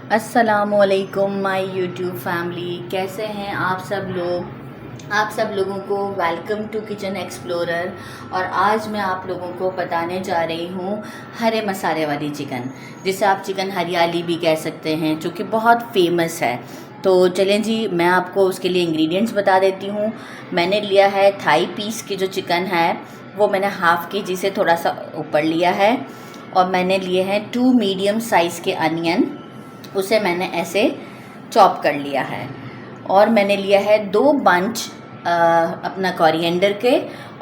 अस्सलामुअलैकुम my YouTube family, कैसे हैं आप सब लोग। आप सब लोगों को वेलकम टू किचन एक्सप्लोरर। और आज मैं आप लोगों को बताने जा रही हूँ हरे मसाले वाली चिकन, जिसे आप चिकन हरियाली भी कह सकते हैं, जो कि बहुत फेमस है। तो चलें जी, मैं आपको उसके लिए इंग्रेडिएंट्स बता देती हूँ। मैंने लिया है थाई पीस की जो चिकन है वो मैंने हाफ़ केजी से थोड़ा सा ऊपर लिया है। और मैंने लिए हैं 2 मीडियम साइज़ के अनियन, उसे मैंने ऐसे चॉप कर लिया है। और मैंने लिया है 2 बंच अपना कोरिएंडर के।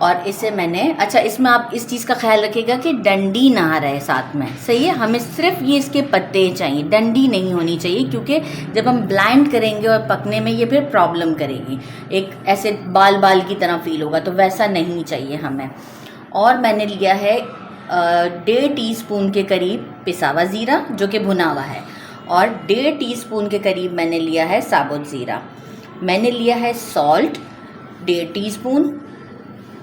और इसे मैंने इसमें आप इस चीज़ का ख्याल रखिएगा कि डंडी ना रहे साथ में, सही है। हमें सिर्फ ये इसके पत्ते चाहिए, डंडी नहीं होनी चाहिए, क्योंकि जब हम ब्लाइंड करेंगे और पकने में ये फिर प्रॉब्लम करेगी, एक ऐसे बाल बाल की तरह फील होगा, तो वैसा नहीं चाहिए हमें। और मैंने लिया है 1.5 टीस्पून के करीब पिसा हुआ ज़ीरा, जो कि भुना हुआ है। और 1.5 टीस्पून के करीब मैंने लिया है साबुत ज़ीरा। मैंने लिया है सॉल्ट 1.5 टीस्पून।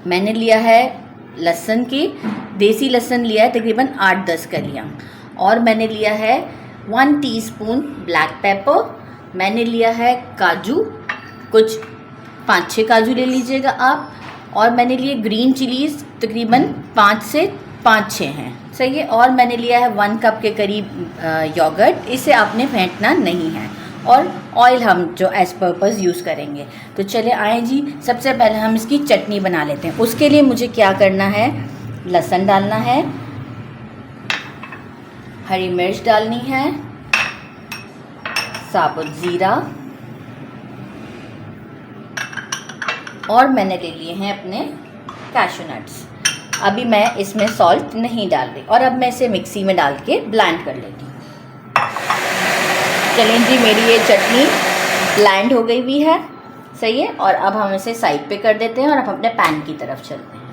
मैंने लिया है लहसुन की, देसी लहसुन लिया है तकरीबन 8-10 कलियाँ। और मैंने लिया है 1 टीस्पून ब्लैक पेपर। मैंने लिया है काजू, कुछ 5-6 काजू ले लीजिएगा आप। और मैंने लिए ग्रीन चिलीज़ तकरीबन 5 से 5-6 हैं, सही है। और मैंने लिया है 1 कप के करीब योगर्ट, इसे आपने फेंटना नहीं है। और ऑयल हम जो एज पर्पज़ यूज़ करेंगे। तो चले आए जी, सबसे पहले हम इसकी चटनी बना लेते हैं। उसके लिए मुझे क्या करना है, लहसुन डालना है, हरी मिर्च डालनी है, साबुत ज़ीरा, और मैंने ले लिए हैं अपने कैशू नट्स। अभी मैं इसमें सॉल्ट नहीं डाल रही। और अब मैं इसे मिक्सी में डाल के ब्लेंड कर लेती हूँ। चलें जी, मेरी ये चटनी ब्लेंड हो गई हुई है, सही है। और अब हम इसे साइड पे कर देते हैं और अब अपने पैन की तरफ चलते हैं।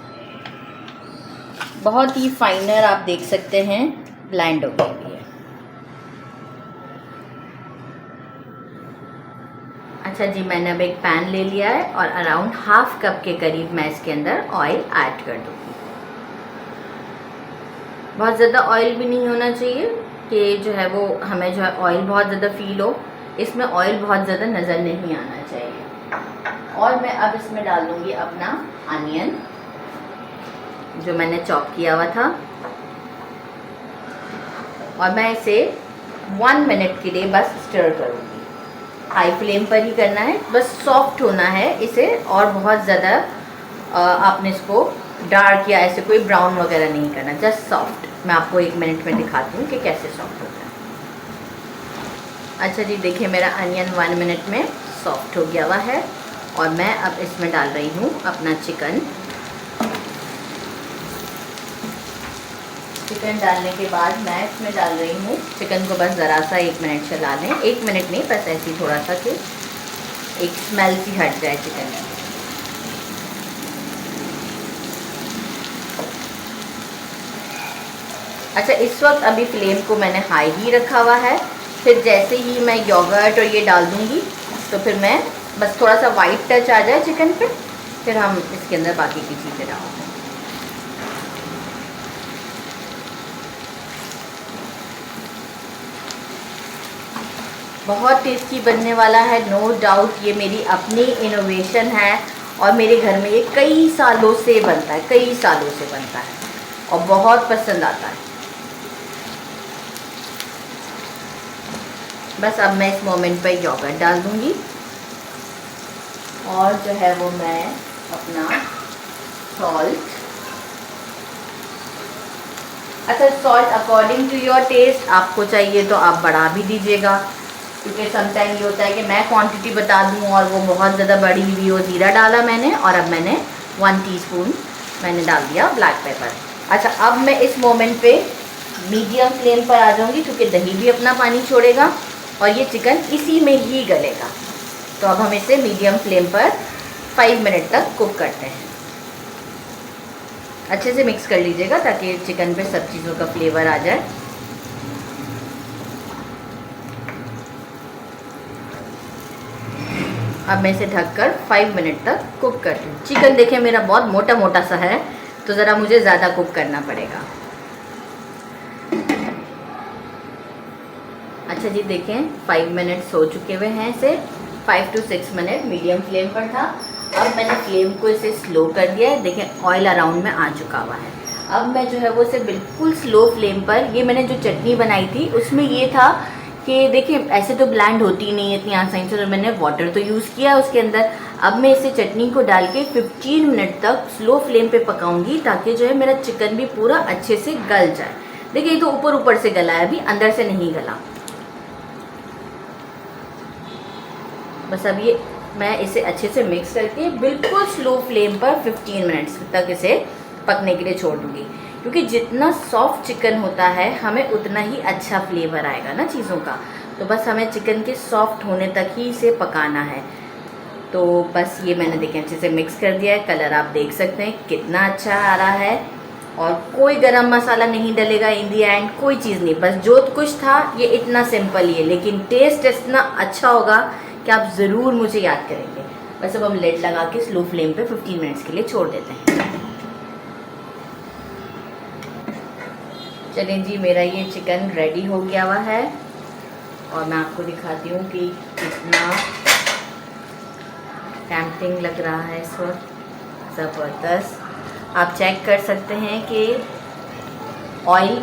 बहुत ही फाइनर आप देख सकते हैं ब्लेंड हो गई हुई है। अच्छा जी, मैंने अब एक पैन ले लिया है और अराउंड 1/2 कप के करीब मैं इसके अंदर ऑयल ऐड कर दूँगी। बहुत ज़्यादा ऑयल भी नहीं होना चाहिए कि जो है वो हमें जो है ऑयल बहुत ज़्यादा फील हो। इसमें ऑयल बहुत ज़्यादा नज़र नहीं आना चाहिए। और मैं अब इसमें डाल दूँगी अपना अनियन, जो मैंने चॉप किया हुआ था। और मैं इसे 1 मिनट के लिए बस स्टर करूँगी। हाई फ्लेम पर ही करना है, बस सॉफ्ट होना है इसे। और बहुत ज़्यादा आपने इसको डार्क या ऐसे कोई ब्राउन वगैरह नहीं करना, जस्ट सॉफ्ट। मैं आपको 1 मिनट में दिखाती हूँ कि कैसे सॉफ्ट होता है। अच्छा जी, देखिए मेरा अनियन 1 मिनट में सॉफ्ट हो गया हुआ है। और मैं अब इसमें डाल रही हूँ अपना चिकन। चिकन डालने के बाद मैं इसमें डाल रही हूँ, चिकन को बस ज़रा सा 1 मिनट चला लें। 1 मिनट नहीं, बस ऐसे ही थोड़ा सा कि एक स्मेल सी हट जाए चिकन की। अच्छा, इस वक्त अभी फ्लेम को मैंने हाई ही रखा हुआ है। फिर जैसे ही मैं योगर्ट और ये डाल दूँगी, तो फिर मैं बस थोड़ा सा वाइट टच आ जाए चिकन पे, फिर हम इसके अंदर बाकी की चीज़ें डालेंगे। बहुत टेस्टी बनने वाला है, नो डाउट। ये मेरी अपनी इनोवेशन है और मेरे घर में ये कई सालों से बनता है, कई सालों से बनता है और बहुत पसंद आता है। बस अब मैं इस मोमेंट पे योगर्ट डाल दूँगी। और जो है वो मैं अपना सॉल्ट, अच्छा salt according to your taste, आपको चाहिए तो आप बढ़ा भी दीजिएगा, क्योंकि समटाइम ये होता है कि मैं क्वांटिटी बता दूं और वो बहुत ज़्यादा बड़ी हुई हो। ज़ीरा डाला मैंने और अब मैंने 1 टीस्पून मैंने डाल दिया ब्लैक पेपर। अच्छा, अब मैं इस मोमेंट पे मीडियम फ्लेम पर आ जाऊंगी, क्योंकि दही भी अपना पानी छोड़ेगा और ये चिकन इसी में ही गलेगा। तो अब हम इसे मीडियम फ्लेम पर 5 मिनट तक कुक करते हैं। अच्छे से मिक्स कर लीजिएगा ताकि चिकन पे सब चीज़ों का फ्लेवर आ जाए। अब मैं इसे ढककर 5 मिनट तक कुक करती हूँ। चिकन देखिए मेरा बहुत मोटा मोटा सा है, तो ज़रा मुझे ज़्यादा कुक करना पड़ेगा। अच्छा जी, देखें 5 मिनट्स हो चुके हुए हैं। इसे 5 to 6 मिनट मीडियम फ्लेम पर था। अब मैंने फ्लेम को इसे स्लो कर दिया है। देखें ऑयल अराउंड में आ चुका हुआ है। अब मैं जो है वो इसे बिल्कुल स्लो फ्लेम पर, ये मैंने जो चटनी बनाई थी उसमें ये था कि देखिए ऐसे तो ब्लेंड होती नहीं है इतनी आसानी से, तो मैंने वाटर तो यूज़ किया उसके अंदर। अब मैं इसे चटनी को डाल के 15 मिनट तक स्लो फ्लेम पे पकाऊंगी, ताकि जो है मेरा चिकन भी पूरा अच्छे से गल जाए। देखिए ये तो ऊपर ऊपर से गला है, अभी अंदर से नहीं गला। बस अब ये मैं इसे अच्छे से मिक्स करके बिल्कुल स्लो फ्लेम पर 15 मिनट्स तक इसे पकने के लिए छोड़ दूँगी, क्योंकि जितना सॉफ्ट चिकन होता है हमें उतना ही अच्छा फ्लेवर आएगा ना चीज़ों का। तो बस हमें चिकन के सॉफ्ट होने तक ही इसे पकाना है। तो बस ये मैंने देखें अच्छे से मिक्स कर दिया है। कलर आप देख सकते हैं कितना अच्छा आ रहा है, और कोई गरम मसाला नहीं डलेगा इन दी एंड, कोई चीज़ नहीं। बस जो कुछ था ये इतना सिंपल ही है, लेकिन टेस्ट इतना अच्छा होगा कि आप ज़रूर मुझे याद करेंगे। बस अब हम लिड लगा के स्लो फ्लेम पे 15 मिनट्स के लिए छोड़ देते हैं। चलिए जी, मेरा ये चिकन रेडी हो गया हुआ है, और मैं आपको दिखाती हूँ कि कितना टेम्पटिंग लग रहा है इस वक्त, ज़बरदस्त। आप चेक कर सकते हैं कि ऑयल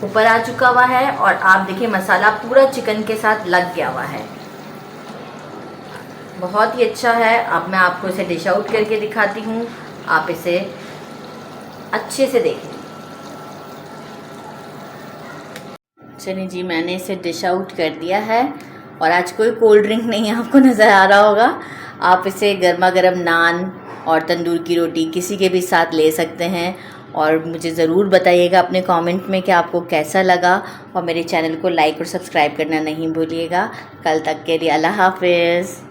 ऊपर आ चुका हुआ है, और आप देखिए मसाला पूरा चिकन के साथ लग गया हुआ है। बहुत ही अच्छा है। अब मैं आपको इसे डिश आउट करके दिखाती हूँ, आप इसे अच्छे से देखें। चलिए जी, मैंने इसे डिश आउट कर दिया है, और आज कोई कोल्ड ड्रिंक नहीं आपको नज़र आ रहा होगा। आप इसे गर्मा गर्म नान और तंदूर की रोटी किसी के भी साथ ले सकते हैं। और मुझे ज़रूर बताइएगा अपने कमेंट में कि आपको कैसा लगा, और मेरे चैनल को लाइक और सब्सक्राइब करना नहीं भूलिएगा। कल तक के लिए अल्लाह हाफिज़।